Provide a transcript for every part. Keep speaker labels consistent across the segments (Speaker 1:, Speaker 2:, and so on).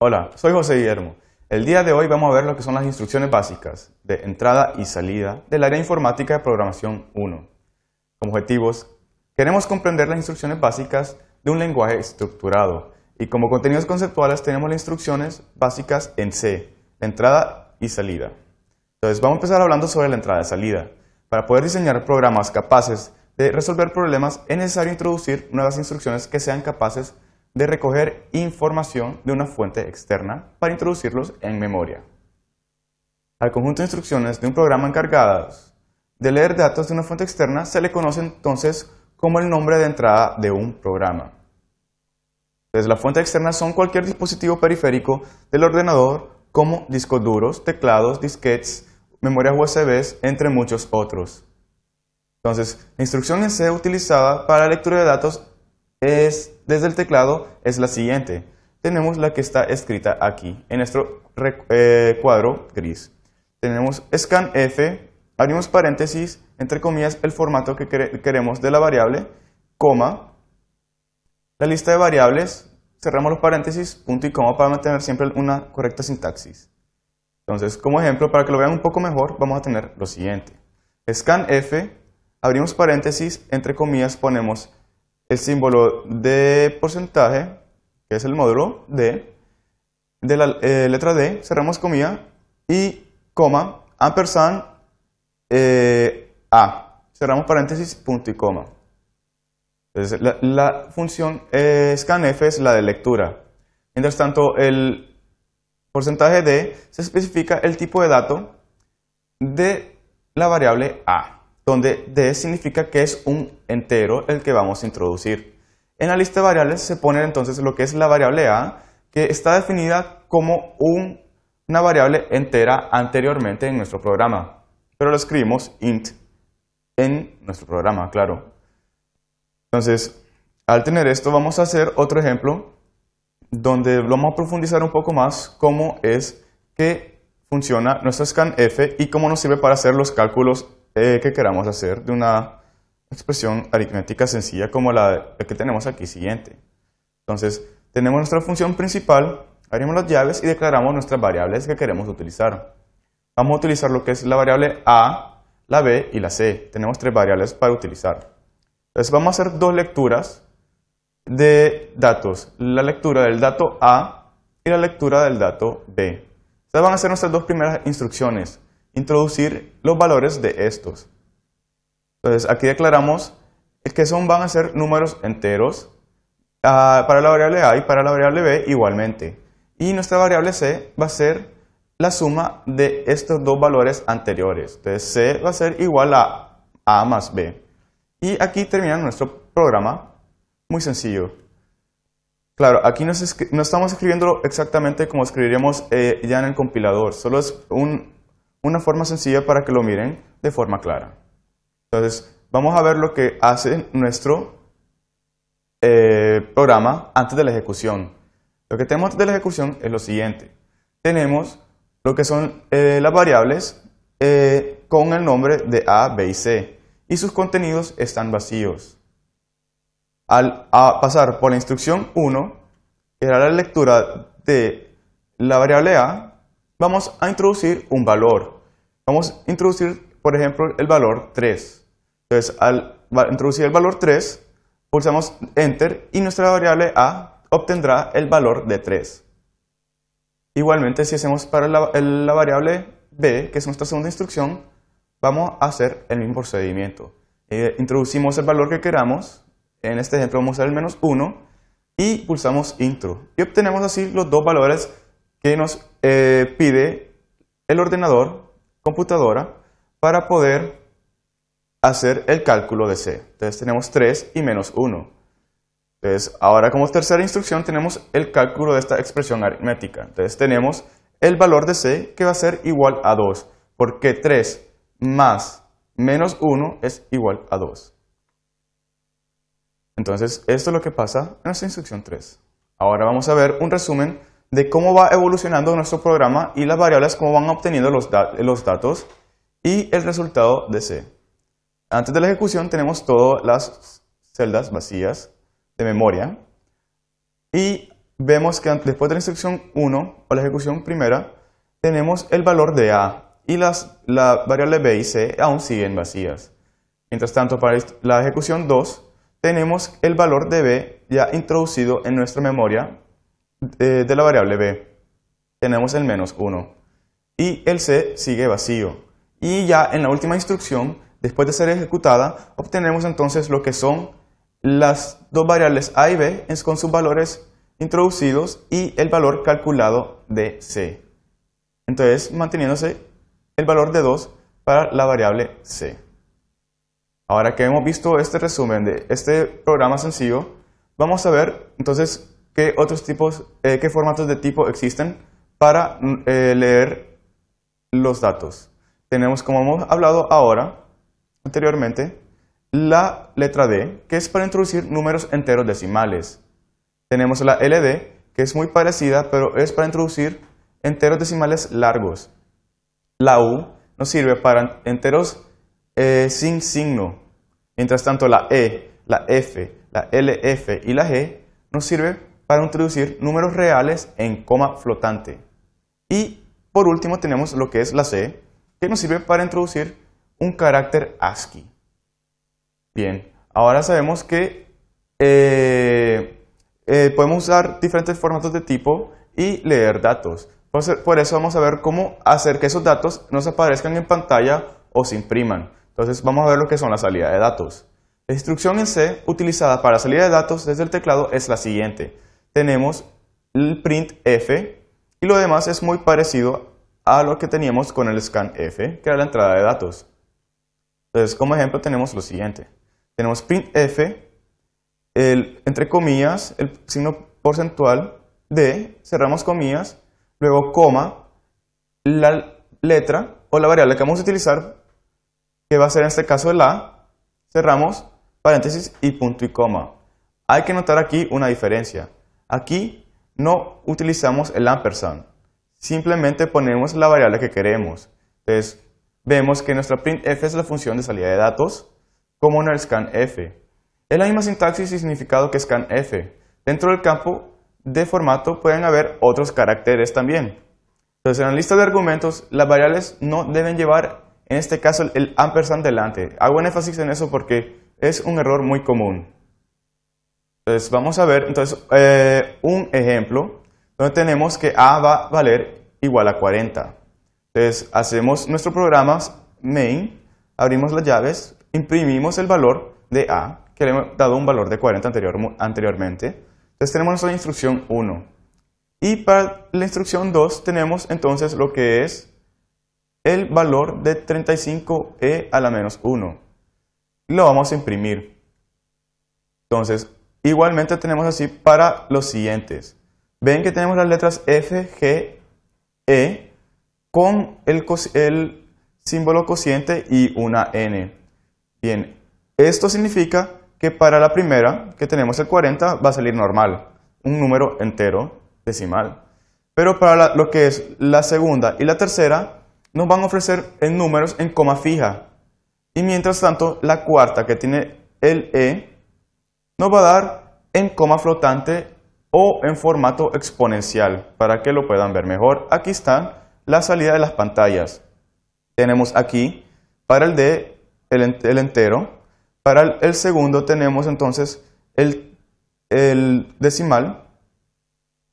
Speaker 1: Hola, soy José Guillermo. El día de hoy vamos a ver lo que son las instrucciones básicas de entrada y salida del área informática de programación 1. Como objetivos, queremos comprender las instrucciones básicas de un lenguaje estructurado y como contenidos conceptuales tenemos las instrucciones básicas en C, entrada y salida. Entonces vamos a empezar hablando sobre la entrada y salida. Para poder diseñar programas capaces de resolver problemas es necesario introducir nuevas instrucciones que sean capaces de recoger información de una fuente externa para introducirlos en memoria. Al conjunto de instrucciones de un programa encargadas de leer datos de una fuente externa se le conoce entonces como el nombre de entrada de un programa. Entonces, la fuente externa son cualquier dispositivo periférico del ordenador como discos duros, teclados, disquetes, memorias USB, entre muchos otros. Entonces, la instrucción en C utilizada para la lectura de datos desde el teclado es la siguiente. Tenemos la que está escrita aquí, en nuestro cuadro gris. Tenemos scanf, abrimos paréntesis, entre comillas, el formato que queremos de la variable, coma, la lista de variables, cerramos los paréntesis, punto y coma para mantener siempre una correcta sintaxis. Entonces, como ejemplo, para que lo vean un poco mejor, vamos a tener lo siguiente. Scanf, abrimos paréntesis, entre comillas, ponemos el símbolo de porcentaje, que es el módulo de la letra D, cerramos comilla, y coma, ampersand, A, cerramos paréntesis, punto y coma. Entonces, la función scanf es la de lectura. Mientras tanto, el porcentaje D se especifica el tipo de dato de la variable A, donde D significa que es un entero el que vamos a introducir. En la lista de variables se pone entonces lo que es la variable A, que está definida como una variable entera anteriormente en nuestro programa, pero lo escribimos int en nuestro programa, claro. Entonces, al tener esto vamos a hacer otro ejemplo donde vamos a profundizar un poco más cómo es que funciona nuestro scanf y cómo nos sirve para hacer los cálculos que queramos hacer de una expresión aritmética sencilla como la que tenemos aquí siguiente. Entonces, tenemos nuestra función principal, abrimos las llaves y declaramos nuestras variables que queremos utilizar. Vamos a utilizar lo que es la variable A, la B y la C. Tenemos tres variables para utilizar. Entonces, vamos a hacer dos lecturas de datos. La lectura del dato A y la lectura del dato B. Estas van a ser nuestras dos primeras instrucciones. Introducir los valores de estos. Entonces aquí declaramos que van a ser números enteros para la variable A y para la variable B igualmente. Y nuestra variable C va a ser la suma de estos dos valores anteriores. Entonces C va a ser igual a A más B. Y aquí termina nuestro programa, muy sencillo. Claro, aquí no estamos escribiendo exactamente como escribiríamos ya en el compilador, solo es una forma sencilla para que lo miren de forma clara. Entonces, vamos a ver lo que hace nuestro programa antes de la ejecución. Lo que tenemos antes de la ejecución es lo siguiente. Tenemos lo que son las variables con el nombre de A, B y C. Y sus contenidos están vacíos. Al pasar por la instrucción 1, que era la lectura de la variable A, vamos a introducir un valor. Vamos a introducir, por ejemplo, el valor 3. Entonces, al introducir el valor 3, pulsamos Enter y nuestra variable A obtendrá el valor de 3. Igualmente, si hacemos para la variable B, que es nuestra segunda instrucción, vamos a hacer el mismo procedimiento. Introducimos el valor que queramos. En este ejemplo vamos a usar el -1 y pulsamos Intro. Y obtenemos así los dos valores que nos pide el ordenador, computadora, para poder hacer el cálculo de C. Entonces tenemos 3 y -1. Entonces ahora como tercera instrucción tenemos el cálculo de esta expresión aritmética. Entonces tenemos el valor de C que va a ser igual a 2, porque 3 más -1 es igual a 2. Entonces, esto es lo que pasa en nuestra instrucción 3. Ahora vamos a ver un resumen de cómo va evolucionando nuestro programa y las variables, cómo van obteniendo los datos y el resultado de C. Antes de la ejecución tenemos todas las celdas vacías de memoria y vemos que después de la instrucción 1 o la ejecución primera, tenemos el valor de A y la variable B y C aún siguen vacías. Mientras tanto, para la ejecución 2, tenemos el valor de B ya introducido en nuestra memoria de la variable B. Tenemos el -1 y el C sigue vacío. Y ya en la última instrucción, después de ser ejecutada, obtenemos entonces lo que son las dos variables A y B con sus valores introducidos y el valor calculado de C. Entonces, manteniéndose el valor de 2 para la variable C. Ahora que hemos visto este resumen de este programa sencillo, vamos a ver entonces qué otros tipos, qué formatos de tipo existen para leer los datos. Tenemos, como hemos hablado anteriormente, la letra D, que es para introducir números enteros decimales. Tenemos la LD, que es muy parecida, pero es para introducir enteros decimales largos. La U nos sirve para enteros sin signo. Mientras tanto, la E, la F, la LF y la G nos sirve para introducir números reales en coma flotante. Y por último tenemos lo que es la C, que nos sirve para introducir un carácter ASCII. Bien, ahora sabemos que podemos usar diferentes formatos de tipo y leer datos. Por eso vamos a ver cómo hacer que esos datos nos aparezcan en pantalla o se impriman. Entonces vamos a ver lo que son la salida de datos. La instrucción en C utilizada para salida de datos desde el teclado es la siguiente. Tenemos el printf y lo demás es muy parecido a lo que teníamos con el scanf, que era la entrada de datos. Entonces, como ejemplo tenemos lo siguiente. Tenemos printf, entre comillas, el signo porcentual de, cerramos comillas, luego coma, la letra o la variable que vamos a utilizar, que va a ser en este caso el A, cerramos, paréntesis y punto y coma. Hay que notar aquí una diferencia. Aquí no utilizamos el ampersand, simplemente ponemos la variable que queremos. Entonces, vemos que nuestra printf es la función de salida de datos, como en el scanf. Es la misma sintaxis y significado que scanf. Dentro del campo de formato pueden haber otros caracteres también. Entonces, en la lista de argumentos, las variables no deben llevar, en este caso, el ampersand delante. Hago un énfasis en eso porque es un error muy común. Entonces, vamos a ver un ejemplo donde tenemos que A va a valer igual a 40. Entonces, hacemos nuestro programa main, abrimos las llaves, imprimimos el valor de A, que le hemos dado un valor de 40 anteriormente. Entonces, tenemos nuestra instrucción 1. Y para la instrucción 2 tenemos entonces lo que es el valor de 35e a la menos 1. Lo vamos a imprimir. Entonces, igualmente tenemos así para los siguientes. Ven que tenemos las letras F, G, E con el símbolo cociente y una N. Bien, esto significa que para la primera, que tenemos el 40, va a salir normal, un número entero decimal. Pero para lo que es la segunda y la tercera, nos van a ofrecer en números en coma fija. Y mientras tanto, la cuarta, que tiene el E, nos va a dar en coma flotante o en formato exponencial, para que lo puedan ver mejor. Aquí está la salida de las pantallas. Tenemos aquí, para el D, el entero. Para el segundo tenemos entonces el decimal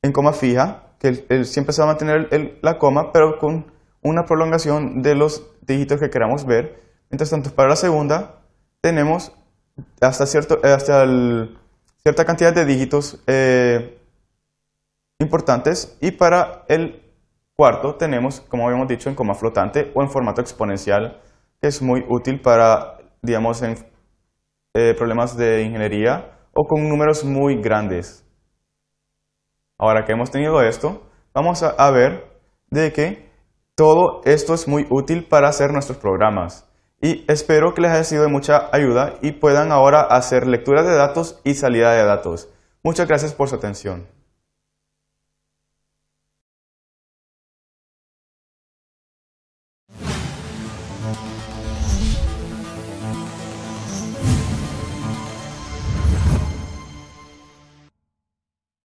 Speaker 1: en coma fija, que siempre se va a mantener la coma, pero con una prolongación de los dígitos que queramos ver. Mientras tanto, para la segunda tenemos hasta cierta cantidad de dígitos importantes, y para el cuarto tenemos, como habíamos dicho, en coma flotante o en formato exponencial, que es muy útil para, digamos, en problemas de ingeniería o con números muy grandes. Ahora que hemos tenido esto, vamos a ver de que todo esto es muy útil para hacer nuestros programas. Y espero que les haya sido de mucha ayuda y puedan ahora hacer lectura de datos y salida de datos. Muchas gracias por su atención.